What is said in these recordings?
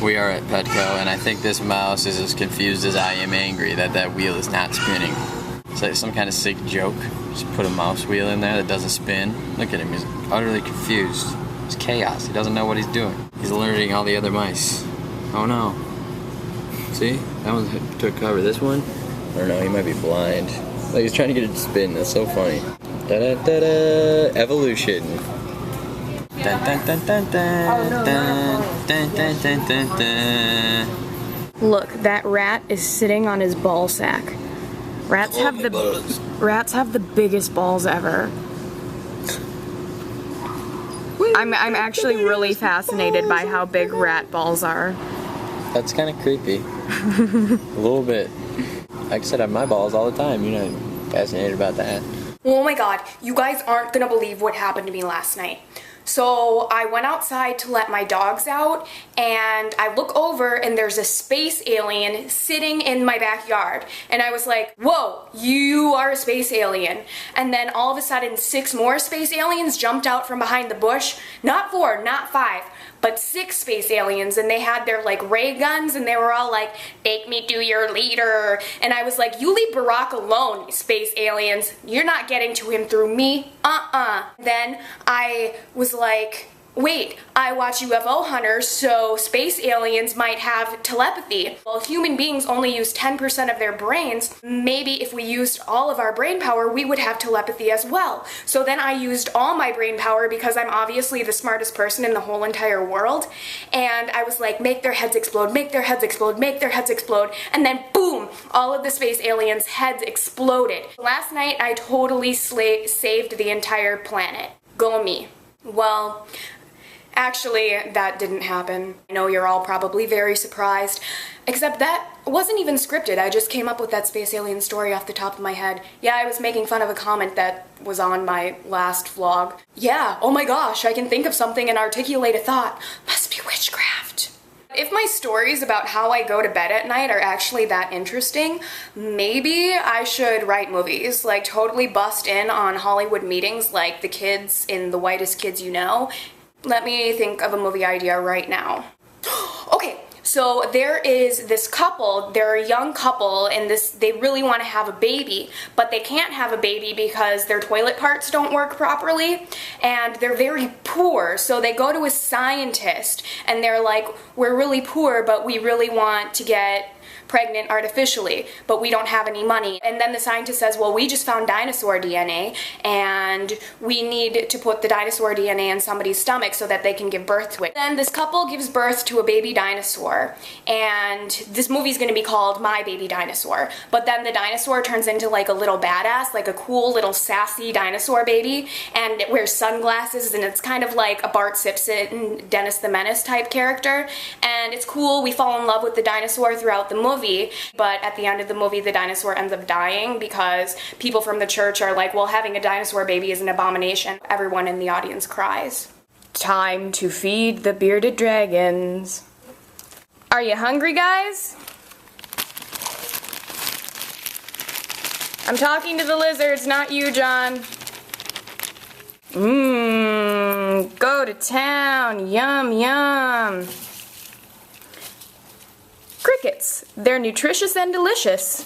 We are at Petco, and I think this mouse is as confused as I am angry that that wheel is not spinning. It's like some kind of sick joke. Just put a mouse wheel in there that doesn't spin. Look at him, he's utterly confused. It's chaos, he doesn't know what he's doing. He's alerting all the other mice. Oh no. See? That one took cover. This one? I don't know, he might be blind. Like he's trying to get it to spin, that's so funny. Da-da-da-da! Evolution. Dun, dun, dun, dun, dun, dun, dun, dun, dun, dun, dun. Look, that rat is sitting on his ball sack. Rats have the biggest balls ever. I'm actually really fascinated by how big rat balls are. That's kind of creepy. A little bit. Like I said, I have my balls all the time. You're not fascinated about that. Oh my god, you guys aren't gonna believe what happened to me last night. So I went outside to let my dogs out, and I look over and there's a space alien sitting in my backyard. And I was like, whoa, you are a space alien. And then all of a sudden 6 more space aliens jumped out from behind the bush. Not 4, not 5, but 6 space aliens, and they had their like ray guns, and they were all like, take me to your leader. And I was like, you leave Barack alone, space aliens. You're not getting to him through me. Then I was like, wait, I watch UFO hunters, so space aliens might have telepathy. Well, human beings only use 10% of their brains. Maybe if we used all of our brain power, we would have telepathy as well. So then I used all my brain power because I'm obviously the smartest person in the whole entire world. And I was like, make their heads explode, make their heads explode, make their heads explode. And then boom, all of the space aliens' heads exploded. Last night, I totally saved the entire planet. Go me. Well, actually, that didn't happen. I know you're all probably very surprised, except that wasn't even scripted. I just came up with that space alien story off the top of my head. Yeah, I was making fun of a comment that was on my last vlog. Yeah, oh my gosh, I can think of something and articulate a thought. Must be witchcraft. If my stories about how I go to bed at night are actually that interesting, maybe I should write movies, like totally bust in on Hollywood meetings like the kids in The Whitest Kids You Know. Let me think of a movie idea right now. Okay, so there is this couple, they're a young couple, and they really want to have a baby, but they can't have a baby because their toilet parts don't work properly, and they're very poor, so they go to a scientist, and they're like, we're really poor, but we really want to get pregnant artificially, but we don't have any money. And then the scientist says, well, we just found dinosaur DNA, and we need to put the dinosaur DNA in somebody's stomach so that they can give birth to it. Then this couple gives birth to a baby dinosaur, and this movie's gonna be called My Baby Dinosaur. But then the dinosaur turns into like a little badass, like a cool little sassy dinosaur baby, and it wears sunglasses, and it's kind of like a Bart Simpson, Dennis the Menace type character, and it's cool. We fall in love with the dinosaur throughout the movie, but at the end of the movie the dinosaur ends up dying because people from the church are like, well, having a dinosaur baby is an abomination. Everyone in the audience cries. Time to feed the bearded dragons. Are you hungry, guys? I'm talking to the lizards, not you, John. Go to town, yum yum. Crickets. They're nutritious and delicious.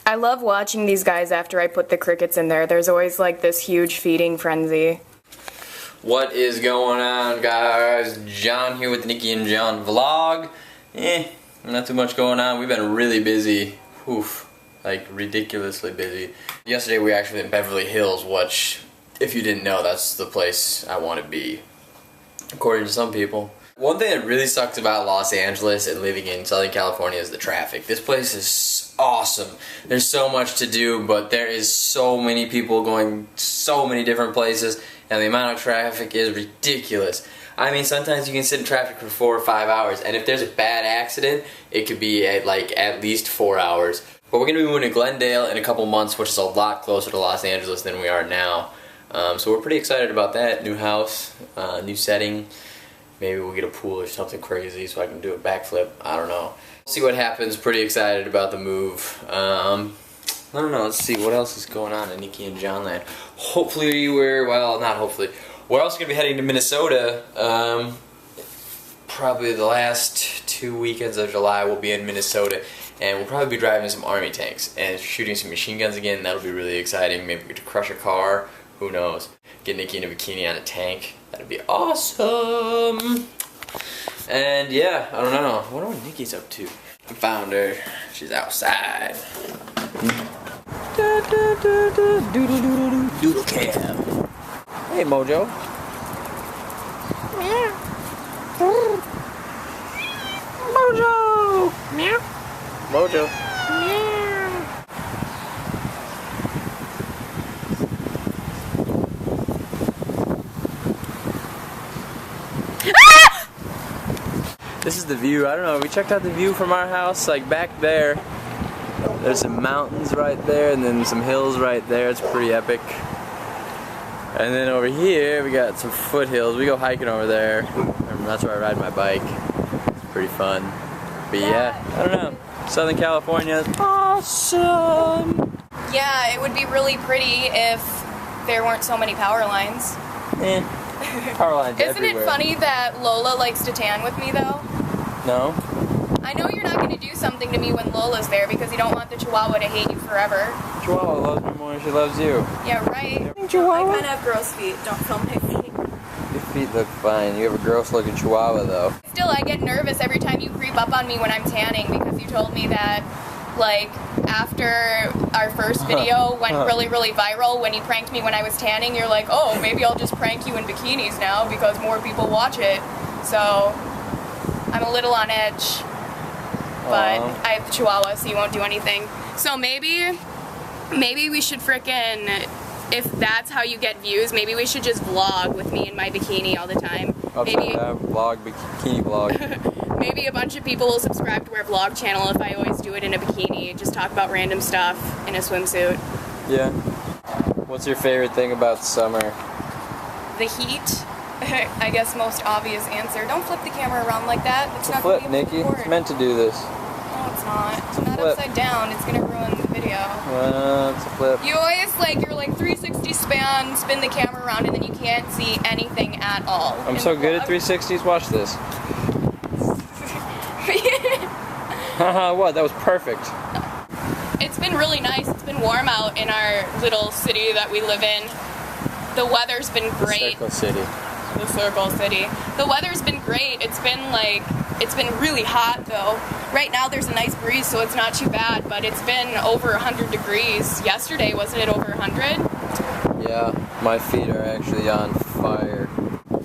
I love watching these guys after I put the crickets in there. There's always like this huge feeding frenzy. What is going on, guys? John here with the Nikki and John vlog. Not too much going on. We've been really busy. Oof. Like ridiculously busy. Yesterday we were actually in Beverly Hills, which, if you didn't know, that's the place I want to be, according to some people. One thing that really sucks about Los Angeles and living in Southern California is the traffic. This place is awesome. There's so much to do, but there is so many people going so many different places, and the amount of traffic is ridiculous. I mean, sometimes you can sit in traffic for 4 or 5 hours, and if there's a bad accident, it could be at least 4 hours. But we're going to be moving to Glendale in a couple months, which is a lot closer to Los Angeles than we are now. So we're pretty excited about that. New house, new setting. Maybe we'll get a pool or something crazy so I can do a backflip. I don't know. See what happens. Pretty excited about the move. I don't know. Let's see what else is going on in Nikki and John land. Hopefully we're, well, not hopefully. We're also going to be heading to Minnesota probably the last 2 weekends of July we'll be in Minnesota, and we'll probably be driving some army tanks and shooting some machine guns again. That'll be really exciting. Maybe we get to crush a car. Who knows? Get Nikki in a bikini on a tank. That'd be awesome. And yeah, I don't know. I wonder what Nikki's up to. I found her. She's outside. Doodle cam. Hey, Mojo. Mojo. Meow. Mojo. Meow. This is the view. I don't know. We checked out the view from our house, like back there. There's some mountains right there, and then some hills right there. It's pretty epic. And then over here, we got some foothills. We go hiking over there. And that's where I ride my bike. It's pretty fun. But yeah, I don't know. Southern California is awesome. Yeah, it would be really pretty if there weren't so many power lines. Power lines Isn't everywhere. it funny that Lola likes to tan with me though? No? I know you're not going to do something to me when Lola's there because you don't want the Chihuahua to hate you forever. Chihuahua loves me more than she loves you. Yeah, right. I kind of have gross feet. Don't film my feet. Your feet look fine. You have a gross looking Chihuahua though. Still, I get nervous every time you creep up on me when I'm tanning because you told me that, like, after our first video went really, really viral, when you pranked me when I was tanning, you're like, oh, maybe I'll just prank you in bikinis now because more people watch it. So, I'm a little on edge. But I have the Chihuahua, so you won't do anything. So maybe we should frickin', if that's how you get views, maybe we should just vlog with me in my bikini all the time. Maybe vlog, bikini vlog. Maybe a bunch of people will subscribe to our vlog channel if I always do it in a bikini. Just talk about random stuff in a swimsuit. Yeah. What's your favorite thing about summer? The heat. I guess most obvious answer. Don't flip the camera around like that. It's not Flip, going to be Nikki. able to It's meant to do this. No, it's not. It's not flip. upside down. It's going to ruin the video. It's a flip. You always you're like 360 spin the camera around, and then you can't see anything at all. I'm so good at 360s. Watch this. Haha, what? That was perfect. It's been really nice. It's been warm out in our little city that we live in. The weather's been great. Circle City. The Circle City. The weather's been great. It's been really hot though. Right now there's a nice breeze, so it's not too bad, but it's been over 100 degrees. Yesterday, wasn't it over 100? Yeah, my feet are actually on fire.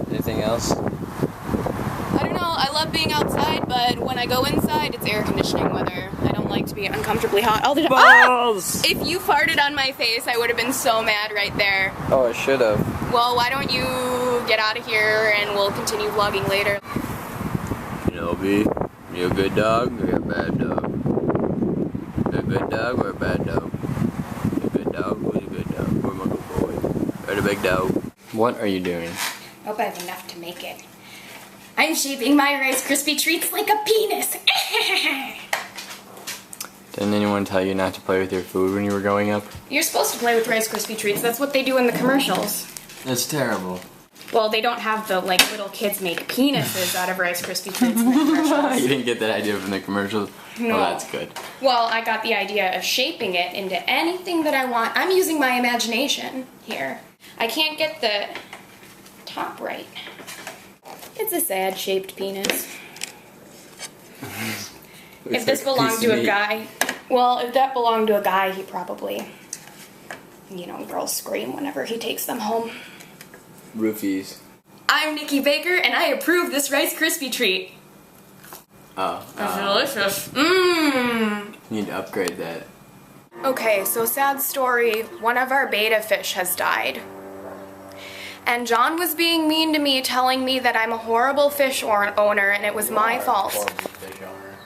Anything else? I don't know. I love being outside, but when I go inside, it's air conditioning weather. I don't like to be uncomfortably hot all the time. Balls! If you farted on my face, I would have been so mad right there. Oh, I should have. Well, why don't you get out of here and we'll continue vlogging later. Kenobi, you a good dog or you a bad dog? You a good dog or a bad dog? You a good dog? Who's a good dog? Or my good boy? Or the big dog? What are you doing? Hope I have enough to make it. I'm shaping my Rice Krispie treats like a penis. Didn't anyone tell you not to play with your food when you were growing up? You're supposed to play with Rice Krispie treats. That's what they do in the commercials. That's terrible. Well, they don't have the, little kids make penises out of Rice Krispie treats in the commercials. You didn't get that idea from the commercials? No. Well, that's good. Well, I got the idea of shaping it into anything that I want. I'm using my imagination here. I can't get the top right. It's a sad-shaped penis. If this belonged to a guy, well, if that belonged to a guy, he probably, girls scream whenever he takes them home. Roofies. I'm Nikki Baker, and I approve this Rice Krispie treat. Oh. That's delicious. Mmm. You need to upgrade that. Okay, so sad story. One of our beta fish has died. And John was being mean to me, telling me that I'm a horrible fish owner, and it was my fault.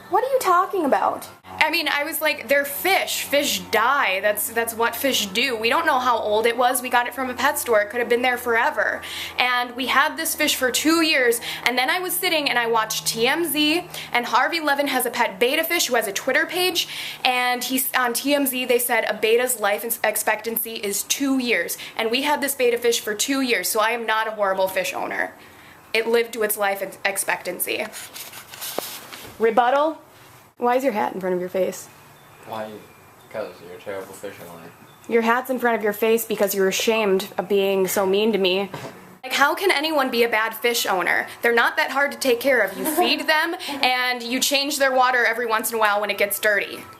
What are you talking about? I mean, I was like, they're fish. Fish die. That's what fish do. We don't know how old it was. We got it from a pet store. It could have been there forever. And we had this fish for 2 years, and then I was sitting and I watched TMZ, and Harvey Levin has a pet beta fish who has a Twitter page, and on TMZ they said a beta's life expectancy is 2 years. And we had this beta fish for 2 years, so I am not a horrible fish owner. it lived to its life expectancy. Rebuttal? Why is your hat in front of your face? Why? Because you're a terrible fisherman. Your hat's in front of your face because you're ashamed of being so mean to me. Like, how can anyone be a bad fish owner? They're not that hard to take care of. You feed them and you change their water every once in a while when it gets dirty.